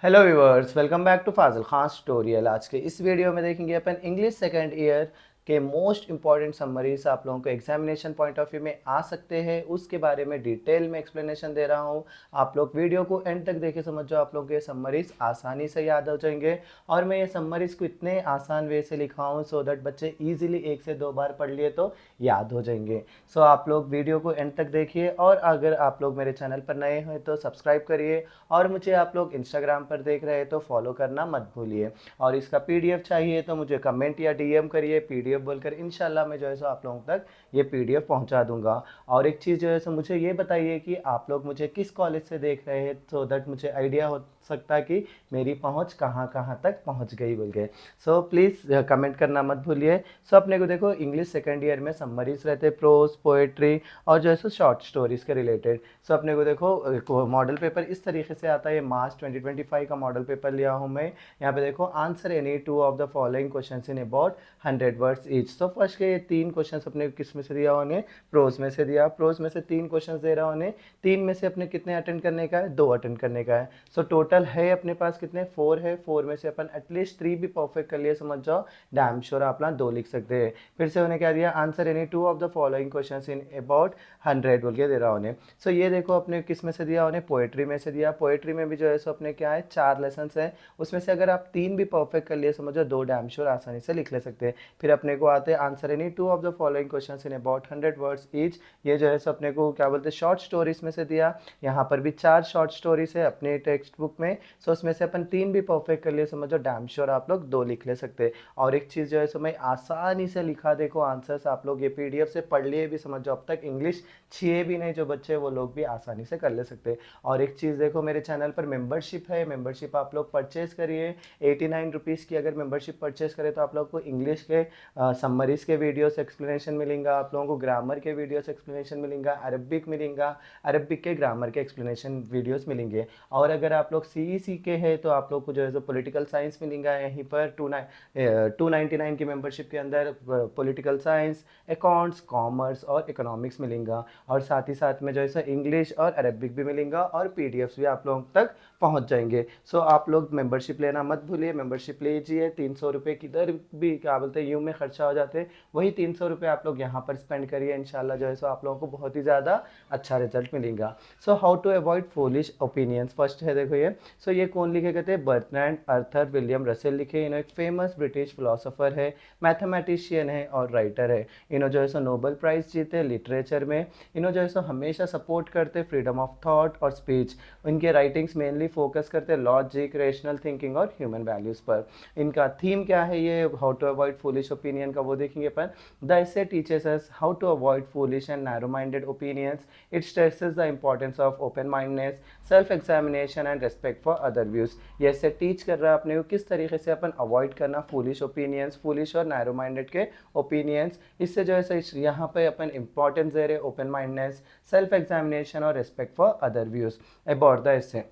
Hello viewers, welcome back to Fazil Khan tutorial. आज के इस वीडियो में देखेंगे अपन इंग्लिश सेकंड ईयर के मोस्ट इंपॉर्टेंट समरीज आप लोगों को एग्जामिनेशन पॉइंट ऑफ व्यू में आ सकते हैं, उसके बारे में डिटेल में एक्सप्लेनेशन दे रहा हूं। आप लोग वीडियो को एंड तक देखे समझ जाओ, आप लोग ये समरीज आसानी से याद हो जाएंगे। और मैं ये समरीज को इतने आसान वे से लिखा हूँ सो दैट बच्चे ईजिली एक से दो बार पढ़ लिए तो याद हो जाएंगे। सो आप लोग वीडियो को एंड तक देखिए, और अगर आप लोग मेरे चैनल पर नए हैं तो सब्सक्राइब करिए, और मुझे आप लोग इंस्टाग्राम पर देख रहे हैं तो फॉलो करना मत भूलिए। और इसका पीडीएफ चाहिए तो मुझे कमेंट या डीएम करिए पीडीएफ बोलकर, इंशाल्लाह मैं जो है सो आप लोगों तक ये पीडीएफ पहुंचा दूंगा। और एक चीज़ जो है सो मुझे ये बताइए कि आप लोग मुझे किस कॉलेज से देख रहे हैं, सो दैट मुझे आइडिया हो सकता है कि मेरी पहुंच कहाँ कहाँ तक पहुंच गई बोल के। सो प्लीज़ कमेंट करना मत भूलिए। सो अपने को देखो इंग्लिश सेकेंड ईयर में समरीज रहते, प्रोज, पोएट्री और जो है सो शॉर्ट स्टोरीज के रिलेटेड। सो अपने को देखो मॉडल पेपर इस तरीके से आता है। मार्च 2025 का मॉडल पेपर लिया हूँ मैं। यहाँ पे देखो answer any two of the following question in about 100 words each. तो फर्स्ट के ये तीन क्वेश्चन अपने किस में से दिया उन्हें, प्रोज में से दिया। प्रोज में से तीन क्वेश्चन दे रहा उन्हें, तीन में से अपने कितने अटेंड करने का है, दो अटेंड करने का है। सो टोटल है अपने पास कितने, फोर है। फोर में से अपन एटलीस्ट थ्री भी परफेक्ट कर लिए समझ जाओ, डैम श्योर आप ना दो लिख सकते हैं। फिर से उन्हें क्या दिया, answer any two of the following question in about 100 बोल के दे रहा उन्हें। सो ये देखो अपने किस में से दिया उन्हें, पोएट्री में से दिया। पोएट्री में भी जो है सो अपने क्या है, चार लेसन है। उसमें से अगर आप तीन भी परफेक्ट कर लिए समझो, दो डैम श्योर आसानी से लिख ले सकते हैं। फिर अपने को आते हैं answer any two of the following question in about 100 words each. ये जो है सो अपने को क्या बोलते हैं, शॉर्ट स्टोरीज में से दिया। यहाँ पर भी चार शॉर्ट स्टोरीज है अपने टेक्स्ट बुक में। सो उसमें से अपन तीन भी परफेक्ट कर लिए समझो, डैम श्योर आप लोग दो लिख ले सकते हैं। और एक चीज़ जो है सो मैं आसानी से लिखा, देखो आंसर्स आप लोग ये पीडीएफ से पढ़ लिए भी समझो, अब तक इंग्लिश छे भी नहीं जो बच्चे वो लोग भी आसानी से कर ले सकते हैं। और एक चीज़ देखो, मेरे चैनल पर मेंबरशिप है, मेंबरशिप आप लोग परचेज करिए। 89 रुपीज़ की अगर मेंबरशिप परचेज करें तो आप लोग को इंग्लिश के समरीज के वीडियोस एक्सप्लेनेशन मिलेंगे, आप लोगों को ग्रामर के वीडियोस एक्सप्लेनेशन मिलेंगे, अरबिक मिलेंगा, अरबिक के ग्रामर के एक्सप्लेनेशन वीडियोस मिलेंगे। और अगर आप लोग सीईसी के हैं तो आप लोग को जो है पॉलिटिकल साइंस मिलेंगा यहीं पर 299 की मेंबरशिप के अंदर। पॉलिटिकल साइंस, अकाउंट्स, कॉमर्स और इकोनॉमिक्स मिलेंगा। और साथ ही साथ में जो है इंग्लिश और अरबिक भी मिलेंगा, और पीडीएफ्स भी आप लोगों तक पहुंच जाएंगे। सो आप लोग मेंबरशिप लेना मत भूलिए, मेंबरशिप लीजिए। 300 रुपये किधर भी क्या बोलते हैं यूं में खर्चा हो जाते हैं, वही 300 रुपये आप लोग यहाँ पर स्पेंड करिए। इंशाल्लाह जो है सो आप लोगों को बहुत ही ज़्यादा अच्छा रिजल्ट मिलेगा। So how to avoid foolish opinions, first है देखो ये। सो ये कौन लिखे गए थे, बर्ट्रैंड अर्थर विलियम रसेल लिखे। इन्होंने एक फेमस ब्रिटिश फिलोसोफर है, मैथमेटिशियन है और राइटर है। इन्होंने जो है सो नोबेल प्राइज़ जीते लिटरेचर में। इन्होंने जो है सो हमेशा सपोर्ट करते फ्रीडम ऑफ थॉट और स्पीच। इनके राइटिंग्स मेनली फोकस करते लॉजिक, रेशनल थिंकिंग और ह्यूमन वैल्यूज़ पर। इनका थीम क्या है, ये how to avoid foolish opinion का वो देखेंगे अपन। The essay teaches us how to avoid foolish and narrow minded opinions. It stresses the importance of open mindness, self examination and respect for other views. ये ऐसे teach कर रहा है अपने को किस तरीके से अपन अवॉइड करना फूलिश ओपिनियंस, फूलिश और नैरो माइंडेड के ओपिनियंस। इससे जो है यहाँ पे अपन इंपॉर्टेंस दे रहे ओपन माइंडनेस, सेल्फ एग्जामिनेशन और respect for other views about the essay.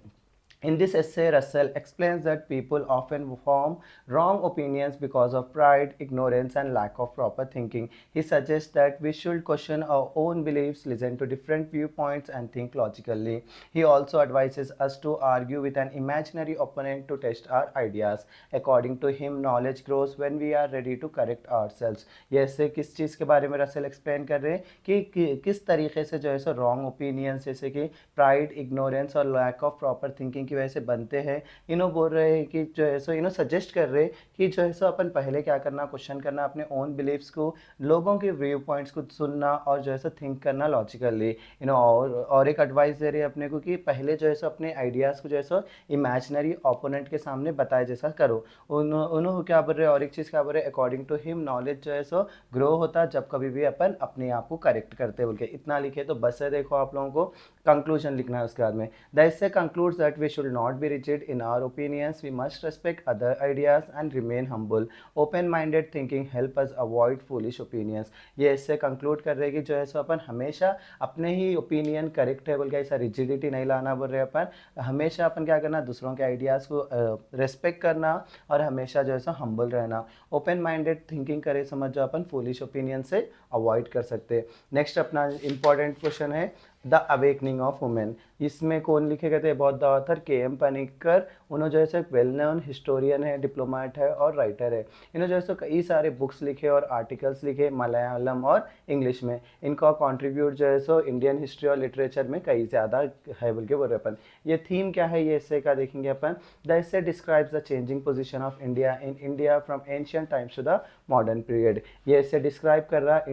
In this essay, Russell explains that people often form wrong opinions because of pride, ignorance, and lack of proper thinking. He suggests that we should question our own beliefs, listen to different viewpoints, and think logically. He also advises us to argue with an imaginary opponent to test our ideas. According to him, knowledge grows when we are ready to correct ourselves. ये ऐसे किस चीज़ के बारे में Russell explain कर रहे हैं कि किस तरीके से जो है सो रॉन्ग ओपिनियंस जैसे कि प्राइड, इग्नोरेंस और लैक ऑफ प्रॉपर थिंकिंग की वजह से बनते हैं। इन्हों बोल रहे हैं कि जो है सो इन्हों सजेस्ट कर रहे हैं कि जो है सो अपन पहले क्या करना, क्वेश्चन करना अपने ओन बिलीव्स को, लोगों के व्यू पॉइंट्स को सुनना और जो है सो थिंक करना लॉजिकली। और एक एडवाइस दे रहे हैं अपने को कि पहले जो है सो अपने आइडियाज़ को जो है सो इमेजिनरी ओपोनेंट के सामने बताए जैसा करो। उन्होंने क्या बोल रहे हैं, और एक चीज़ क्या बोल रहे हैं, अकॉर्डिंग टू हिम नॉलेज जो है सो ग्रो होता जब कभी भी अपन अपने आप को करेक्ट करते बोल के। इतना लिखे तो बस है, देखो आप लोगों को कंक्लूजन लिखना है उसके बाद में। The essay concludes that we should not be rigid in our opinions, we must respect other ideas and remain humble. Open minded thinking help us avoid foolish opinions. ये इससे कंक्लूड कर रहे हैं कि जो है सो अपन हमेशा अपने ही ओपिनियन करेक्ट है बोल के ऐसा रिजिडिटी नहीं लाना बोल रहे हैं अपन। हमेशा अपन क्या करना, दूसरों के आइडियाज़ को रेस्पेक्ट करना और हमेशा जो है सो हम्बल रहना। ओपन माइंडेड थिंकिंग करे समझ जो अपन फूलिश ओपिनियन से अवॉइड कर सकते हैं। नेक्स्ट अपना इंपॉर्टेंट क्वेश्चन है द अवेकनिंग ऑफ वुमेन। इसमें कौन लिखे गए थे अबाउट द ऑथर? के एम पनिक्कर। उन्होंने जो है सो वेल नोन हिस्टोरियन है, डिप्लोमेट है और राइटर है। इन्होंने जो है सो कई सारे बुक्स लिखे और आर्टिकल्स लिखे मलयालम और इंग्लिश में। इनका कंट्रीब्यूट जो है सो इंडियन हिस्ट्री और लिटरेचर में कई ज़्यादा है बोल के बोल रहे अपन। ये थीम क्या है ये essay का देखेंगे अपन। The essay describes the changing position of India in India from ancient times to the modern period. ये essay डिस्क्राइब कर रहा है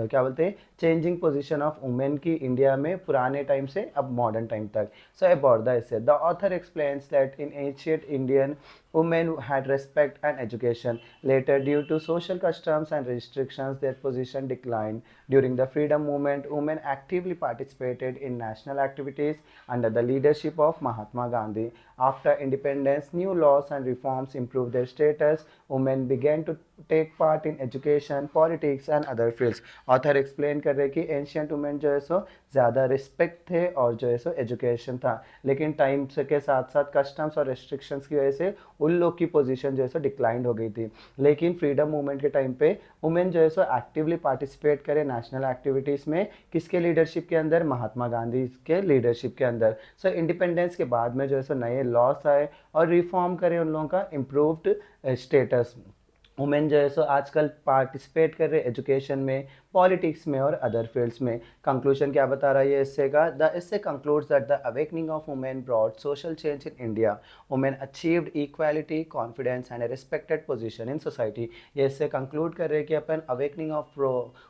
क्या बोलते हैं चेंजिंग पोजिशन ऑफ वुमेन की इंडिया में पुराने टाइम से अब मॉडर्न टाइम तक। So about the essay, the author explains that in ancient Indian women had respect and education. Later, due to social customs and restrictions, their position declined. During the freedom movement, women actively participated in national activities under the leadership of Mahatma Gandhi. After independence, new laws and reforms improved their status. Women began to take part in education, politics and other fields. Author explain कर रहे कि ancient women जो है सो ज़्यादा respect थे और जो है सो एजुकेशन था, लेकिन टाइम के साथ साथ कस्टम्स और रेस्ट्रिक्शंस की वजह से उन लोग की पोजीशन जो है सो डिक्लाइंड हो गई थी। लेकिन फ्रीडम मूवमेंट के टाइम पे वुमेन जो है सो एक्टिवली पार्टिसिपेट करे नेशनल एक्टिविटीज़ में, किसके लीडरशिप के अंदर? महात्मा गांधी के लीडरशिप के अंदर। सो इंडिपेंडेंस के बाद में जो है सो नए लॉस आए और रिफॉर्म करे उन लोगों का इम्प्रूव्ड स्टेटस। वुमेन जो है सो आजकल पार्टिसिपेट कर रहे एजुकेशन में, पॉलिटिक्स में और अदर फील्ड्स में। कंक्लूजन क्या बता रहा है ये इससे का? द इससे concludes that the awakening of women broad social change in India. Women achieved equality, confidence and a respected position in society. ये इससे कंक्लूड कर रहे हैं कि अपन अवेकनिंग ऑफ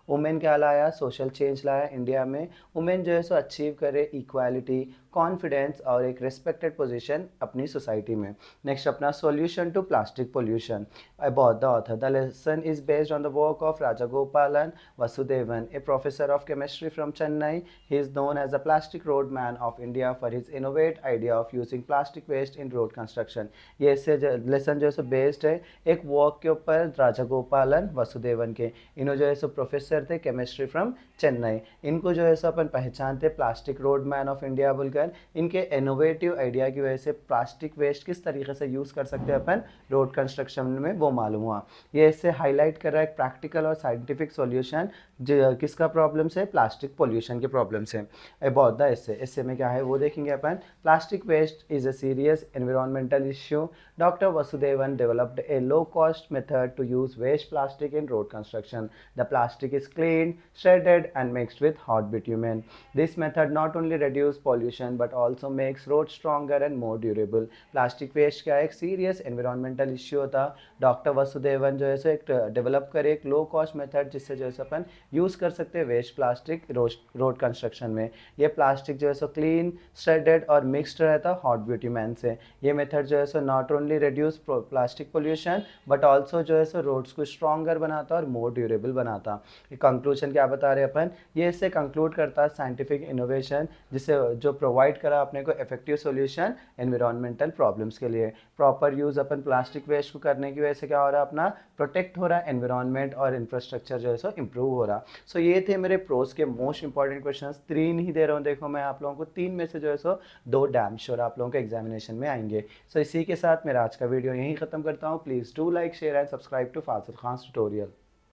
वुमेन क्या लाया? सोशल चेंज लाया इंडिया में। वुमेन जो है सो अचीव करे इक्वालिटी, कॉन्फिडेंस और एक रिस्पेक्टेड पोजीशन अपनी सोसाइटी में। नेक्स्ट अपना solution to plastic pollution about the author. The lesson is based on the work of Rajagopalan Vasudevan, a professor of chemistry from Chennai. He is known as the plastic roadman of India for his innovative idea of using plastic waste in road construction. ये इससे lesson जो है so based है एक work के ऊपर राजा गोपालन वसुदेवन के। इन्होंने जो है सो प्रोफेसर थे केमिस्ट्री फ्रॉम चेन्नई। इनको जो है सो अपन पहचानते plastic road man of India बोलकर। इनके इनोवेटिव आइडिया की वजह से प्लास्टिक वेस्ट किस तरीके से यूज़ कर सकते हैं अपन रोड कंस्ट्रक्शन में, वो मालूम हुआ। ये इससे हाईलाइट कर रहा है प्रैक्टिकल और साइंटिफिक सॉल्यूशन किसका प्रॉब्लम से? प्लास्टिक पोल्यूशन के प्रॉब्लम से। अबाउट द इससे में क्या है वो देखेंगे अपन। Plastic waste is a serious environmental issue. Doctor Vasudevan developed a low cost method to use waste plastic in road construction. The plastic is clean, shredded and mixed with hot bitumen. This method not only reduces pollution but also makes roads stronger and more durable. Plastic waste क्या एक serious environmental issue होता। Doctor Vasudevan जो है सो एक develop करे एक लो cost method जिससे जो है सो अपन यूज़ कर सकते हैं वेस्ट प्लास्टिक रोड कंस्ट्रक्शन में। ये प्लास्टिक जो है सो क्लीन, श्रेडेड और मिक्सड रहता हॉट बिट्यूमेन से। ये मेथड जो है so not only reduce plastic pollution but also जो है सो रोड्स को स्ट्रॉन्गर बनाता और मोर ड्यूरेबल बनाता। कंक्लूजन क्या बता रहे हैं अपन? ये इससे कंक्लूड करता है साइंटिफिक इनोवेशन जिससे जो प्रोवाइड करा अपने को इफेक्टिव सॉल्यूशन एनवायरमेंटल प्रॉब्लम्स के लिए। प्रॉपर यूज़ अपन प्लास्टिक वेस्ट को करने की वजह से क्या हो रहा है अपना प्रोटेक्ट हो रहा है एनवायरनमेंट और इंफ्रास्ट्रक्चर जो है सो इम्प्रूव हो रहा। सो ये थे मेरे प्रोज के मोस्ट इंपॉर्टेंट क्वेश्चंस। 3 ही दे रहा हूँ देखो मैं आप लोगों को, 3 में से जो है सो 2 डैम श्योर आप लोगों के एग्जामिनेशन में आएंगे। सो इसी के साथ मेरा आज का वीडियो यहीं ख़त्म करता हूँ। Please do like share and subscribe to Fazil Khan tutorial.